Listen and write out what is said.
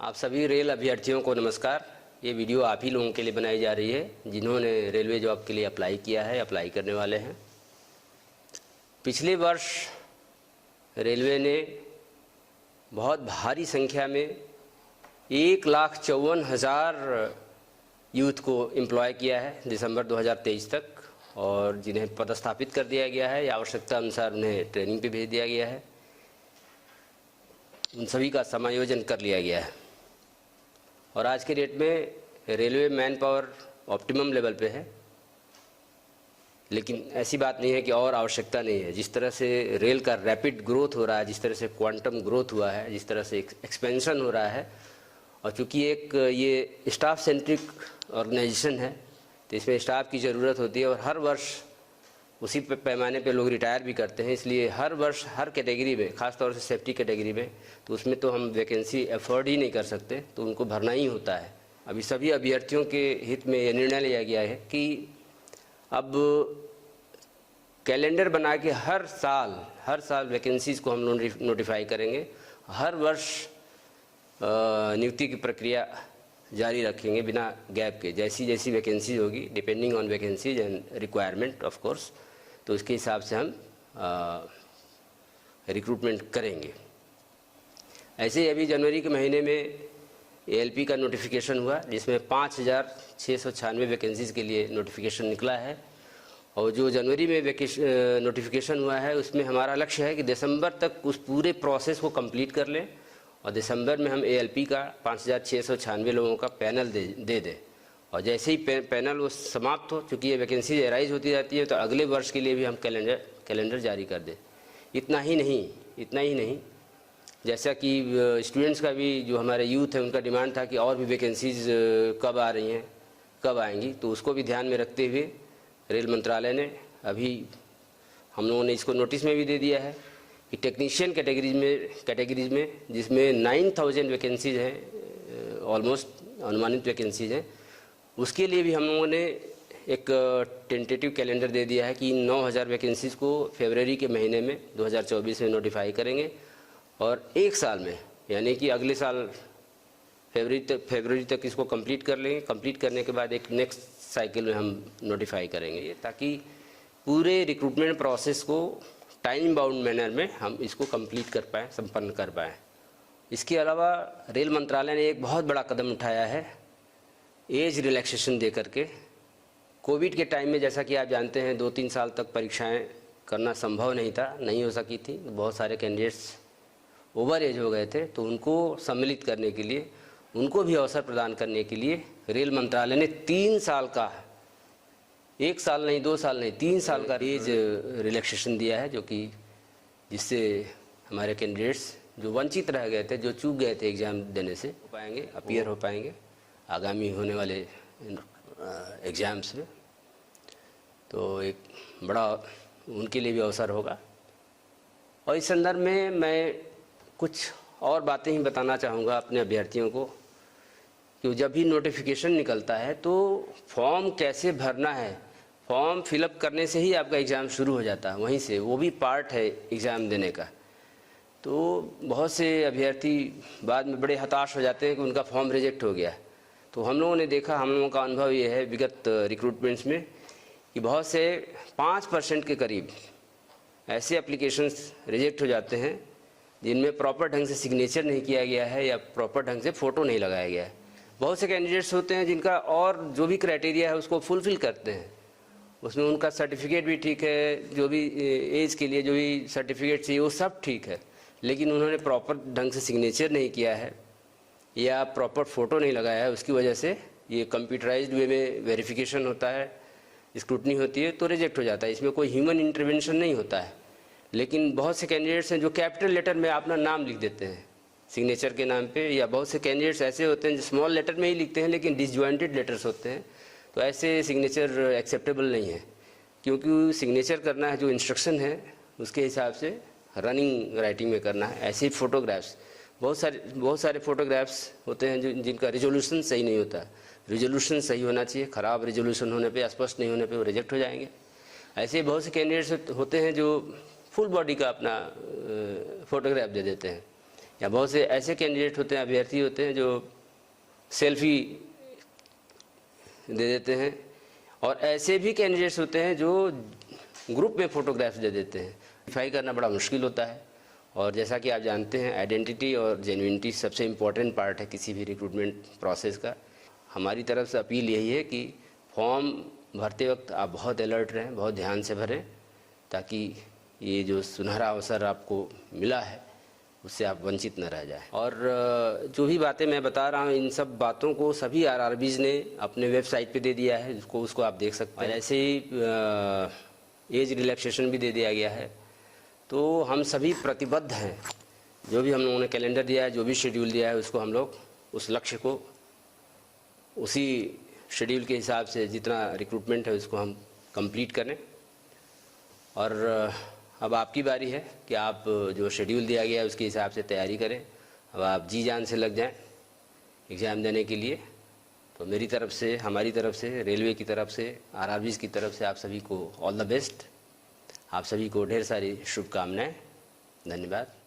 आप सभी रेल अभ्यर्थियों को नमस्कार। ये वीडियो आप ही लोगों के लिए बनाई जा रही है जिन्होंने रेलवे जॉब के लिए अप्लाई किया है, अप्लाई करने वाले हैं। पिछले वर्ष रेलवे ने बहुत भारी संख्या में 1,54,000 यूथ को एम्प्लॉय किया है दिसंबर 2023 तक, और जिन्हें पदस्थापित कर दिया गया है या आवश्यकता अनुसार उन्हें ट्रेनिंग पे भेज दिया गया है। उन सभी का समायोजन कर लिया गया है और आज के डेट में railway man power optimum level पे है। लेकिन ऐसी बात नहीं है कि और आवश्यकता नहीं है। जिस तरह से रेल का रैपिड ग्रोथ हो रहा है, जिस तरह से क्वांटम ग्रोथ हुआ है, जिस तरह से एक्सपेंशन हो रहा है, और चूँकि एक ये स्टाफ सेंट्रिक ऑर्गेनाइजेशन है तो इसमें स्टाफ की ज़रूरत होती है और हर वर्ष उसी पैमाने पे लोग रिटायर भी करते हैं। इसलिए हर वर्ष हर कैटेगरी में, ख़ास तौर से सेफ्टी कैटेगरी में, तो उसमें तो हम वैकेंसी अफोर्ड ही नहीं कर सकते, तो उनको भरना ही होता है। अभी सभी अभ्यर्थियों के हित में यह निर्णय लिया गया है कि अब कैलेंडर बना के हर साल वैकेंसीज़ को हम नोटिफाई करेंगे। हर वर्ष नियुक्ति की प्रक्रिया जारी रखेंगे बिना गैप के। जैसी जैसी वैकेंसीज होगी, depending on vacancies and requirement of course, तो उसके हिसाब से हम रिक्रूटमेंट करेंगे। ऐसे ही अभी जनवरी के महीने में एएलपी का नोटिफिकेशन हुआ जिसमें 5,696 वैकेंसीज़ के लिए नोटिफिकेशन निकला है। और जो जनवरी में नोटिफिकेशन हुआ है उसमें हमारा लक्ष्य है कि दिसंबर तक उस पूरे प्रोसेस को कंप्लीट कर लें और दिसंबर में हम एएलपी का 5,696 लोगों का पैनल दे दें। और जैसे ही पैनल वो समाप्त हो, चूँकि ये वैकेंसी एराइज होती रहती है, तो अगले वर्ष के लिए भी हम कैलेंडर जारी कर दें। इतना ही नहीं, जैसा कि स्टूडेंट्स का भी, जो हमारे यूथ है, उनका डिमांड था कि और भी वैकेंसीज़ कब आ रही हैं, कब आएंगी, तो उसको भी ध्यान में रखते हुए रेल मंत्रालय ने अभी हम लोगों ने इसको नोटिस में भी दे दिया है कि टेक्नीशियन कैटेगरीज में जिसमें 9,000 वैकेंसीज हैं, ऑलमोस्ट अनुमानित वैकेंसीज हैं, उसके लिए भी हम लोगों ने एक टेंटेटिव कैलेंडर दे दिया है कि 9,000 वैकेंसीज़ को फरवरी के महीने में 2024 में नोटिफाई करेंगे और एक साल में, यानी कि अगले साल फरवरी तक इसको कंप्लीट कर लेंगे। कंप्लीट करने के बाद एक नेक्स्ट साइकिल में हम नोटिफाई करेंगे, ताकि पूरे रिक्रूटमेंट प्रोसेस को टाइम बाउंड मैनर में हम इसको कंप्लीट कर पाएँ, संपन्न कर पाएँ। इसके अलावा रेल मंत्रालय ने एक बहुत बड़ा कदम उठाया है एज रिलैक्सेशन दे करके। कोविड के टाइम में, जैसा कि आप जानते हैं, 2-3 साल तक परीक्षाएं करना संभव नहीं हो सकी थी। बहुत सारे कैंडिडेट्स ओवर एज हो गए थे, तो उनको सम्मिलित करने के लिए, उनको भी अवसर प्रदान करने के लिए रेल मंत्रालय ने 3 साल का, 1 साल नहीं, 2 साल नहीं, 3 साल का एज रिलैक्सेशन दिया है, जो कि जिससे हमारे कैंडिडेट्स जो वंचित रह गए थे, जो चूक गए थे एग्ज़ाम देने से, हो पाएंगे, अपीयर हो पाएंगे आगामी होने वाले एग्ज़ाम्स में। तो एक बड़ा उनके लिए भी अवसर होगा। और इस संदर्भ में मैं कुछ और बातें ही बताना चाहूँगा अपने अभ्यर्थियों को कि जब भी नोटिफिकेशन निकलता है तो फॉर्म कैसे भरना है। फॉर्म फिलअप करने से ही आपका एग्ज़ाम शुरू हो जाता है, वहीं से, वो भी पार्ट है एग्ज़ाम देने का। तो बहुत से अभ्यर्थी बाद में बड़े हताश हो जाते हैं कि उनका फॉर्म रिजेक्ट हो गया। तो हम लोगों ने देखा, हम लोगों का अनुभव ये है विगत रिक्रूटमेंट्स में कि बहुत से 5% के करीब ऐसे एप्लीकेशंस रिजेक्ट हो जाते हैं जिनमें प्रॉपर ढंग से सिग्नेचर नहीं किया गया है या प्रॉपर ढंग से फ़ोटो नहीं लगाया गया है। बहुत से कैंडिडेट्स होते हैं जिनका और जो भी क्राइटेरिया है उसको फुलफ़िल करते हैं, उसमें उनका सर्टिफिकेट भी ठीक है, जो भी एज के लिए जो भी सर्टिफिकेट चाहिए वो सब ठीक है, लेकिन उन्होंने प्रॉपर ढंग से सिग्नेचर नहीं किया है या प्रॉपर फ़ोटो नहीं लगाया है। उसकी वजह से ये कंप्यूटराइज्ड वे में वेरिफिकेशन होता है, स्क्रूटनी होती है, तो रिजेक्ट हो जाता है। इसमें कोई ह्यूमन इंटरवेंशन नहीं होता है। लेकिन बहुत से कैंडिडेट्स हैं जो कैपिटल लेटर में अपना नाम लिख देते हैं सिग्नेचर के नाम पे, या बहुत से कैंडिडेट्स ऐसे होते हैं जो स्मॉल लेटर में ही लिखते हैं लेकिन डिसजॉइंटेड लेटर्स होते हैं। तो ऐसे सिग्नेचर एक्सेप्टेबल नहीं है, क्योंकि सिग्नेचर करना है जो इंस्ट्रक्शन है उसके हिसाब से रनिंग राइटिंग में करना है। ऐसे ही फ़ोटोग्राफ्स, बहुत सारे फ़ोटोग्राफ्स होते हैं जिनका रिजोल्यूशन सही नहीं होता। रिजोल्यूशन सही होना चाहिए, ख़राब रिजोल्यूशन होने पे, स्पष्ट नहीं होने पे वो रिजेक्ट हो जाएंगे। ऐसे बहुत से कैंडिडेट्स होते हैं जो फुल बॉडी का अपना फ़ोटोग्राफ दे देते हैं, या बहुत से ऐसे कैंडिडेट होते हैं, अभ्यर्थी होते हैं जो सेल्फी दे देते हैं, और ऐसे भी कैंडिडेट्स होते हैं जो ग्रुप में फ़ोटोग्राफ्स दे देते हैं। वेरीफाई करना बड़ा मुश्किल होता है, और जैसा कि आप जानते हैं आइडेंटिटी और जेन्युइनिटी सबसे इम्पॉर्टेंट पार्ट है किसी भी रिक्रूटमेंट प्रोसेस का। हमारी तरफ से अपील यही है कि फॉर्म भरते वक्त आप बहुत अलर्ट रहें, बहुत ध्यान से भरें, ताकि ये जो सुनहरा अवसर आपको मिला है उससे आप वंचित न रह जाएं। और जो भी बातें मैं बता रहा हूँ, इन सब बातों को सभी आरआरबीज़ ने अपने वेबसाइट पे दे दिया है, उसको आप देख सकते हैं। और ऐसे ही एज रिलैक्सेशन भी दे दिया गया है। तो हम सभी प्रतिबद्ध हैं, जो भी हम लोगों ने कैलेंडर दिया है, जो भी शेड्यूल दिया है, उसको हम लोग उस लक्ष्य को उसी शेड्यूल के हिसाब से जितना रिक्रूटमेंट है उसको हम कंप्लीट करें। और अब आपकी बारी है कि आप जो शेड्यूल दिया गया है उसके हिसाब से तैयारी करें। अब आप जी जान से लग जाएं एग्ज़ाम देने के लिए। तो मेरी तरफ से, हमारी तरफ से, रेलवे की तरफ से, आरआरबीज़ की तरफ से आप सभी को ऑल द बेस्ट। आप सभी को ढेर सारी शुभकामनाएं। धन्यवाद।